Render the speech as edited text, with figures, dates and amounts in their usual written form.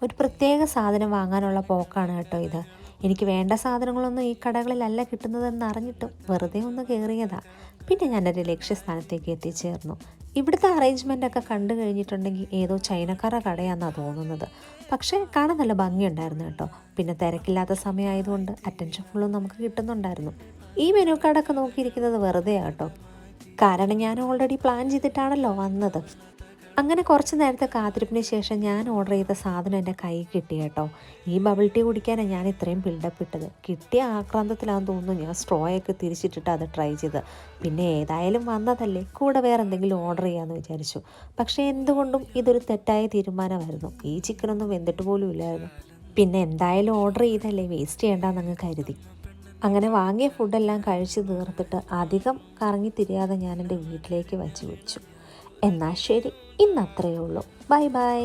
ഒരു പ്രത്യേക സാധനം വാങ്ങാനുള്ള പോക്കാണ് കേട്ടോ ഇത്. എനിക്ക് വേണ്ട സാധനങ്ങളൊന്നും ഈ കടകളിലല്ല കിട്ടുന്നതെന്ന് അറിഞ്ഞിട്ടും വെറുതെ ഒന്ന് കയറിയതാ. പിന്നെ ഞാനൊരു ലക്ഷ്യസ്ഥാനത്തേക്ക് എത്തിച്ചേർന്നു. ഇവിടുത്തെ അറേഞ്ച്മെൻ്റൊക്കെ കണ്ടു കഴിഞ്ഞിട്ടുണ്ടെങ്കിൽ ഏതോ ചൈനക്കാരുടെ കടയാണെന്നാണ് തോന്നുന്നത്. പക്ഷേ കാണാൻ നല്ല ഭംഗിയുണ്ടായിരുന്നു കേട്ടോ. പിന്നെ തിരക്കില്ലാത്ത സമയമായതുകൊണ്ട് അറ്റൻഷൻ ഫുള്ളും നമുക്ക് കിട്ടുന്നുണ്ടായിരുന്നു. ഈ മെനു കാർഡൊക്കെ നോക്കിയിരിക്കുന്നത് വെറുതെ കേട്ടോ, കാരണം ഞാൻ ഓൾറെഡി പ്ലാൻ ചെയ്തിട്ടാണല്ലോ വന്നത്. അങ്ങനെ കുറച്ച് നേരത്തെ കാത്തിരിപ്പിന് ശേഷം ഞാൻ ഓർഡർ ചെയ്ത സാധനം എൻ്റെ കയ്യിൽ കിട്ടി കേട്ടോ. ഈ ബബിൾ ടീ കുടിക്കാനാണ് ഞാൻ ഇത്രയും ബിൽഡപ്പ് ഇട്ടത്. കിട്ടിയ ആക്രാന്തത്തിലാണെന്ന് തോന്നുന്നു ഞാൻ സ്ട്രോയൊക്കെ തിരിച്ചിട്ടിട്ട് അത് ട്രൈ ചെയ്ത്. പിന്നെ ഏതായാലും വന്നതല്ലേ, കൂടെ വേറെ എന്തെങ്കിലും ഓർഡർ ചെയ്യാമെന്ന് വിചാരിച്ചു. പക്ഷേ എന്തുകൊണ്ടും ഇതൊരു തെറ്റായ തീരുമാനമായിരുന്നു. ഈ ചിക്കനൊന്നും വെന്തിട്ട് പോലും ഇല്ലായിരുന്നു. പിന്നെ എന്തായാലും ഓർഡർ ചെയ്തല്ലേ, വേസ്റ്റ് ചെയ്യേണ്ടെന്നങ്ങ് കരുതി. അങ്ങനെ വാങ്ങിയ ഫുഡെല്ലാം കഴിച്ച് തീർത്തിട്ട് അധികം കറങ്ങി തിരിയാതെ ഞാൻ എൻ്റെ വീട്ടിലേക്ക് വച്ച് വെച്ചു. എന്നാൽ ശരി, ഇന്നത്രയേ ഉള്ളൂ. Bye bye.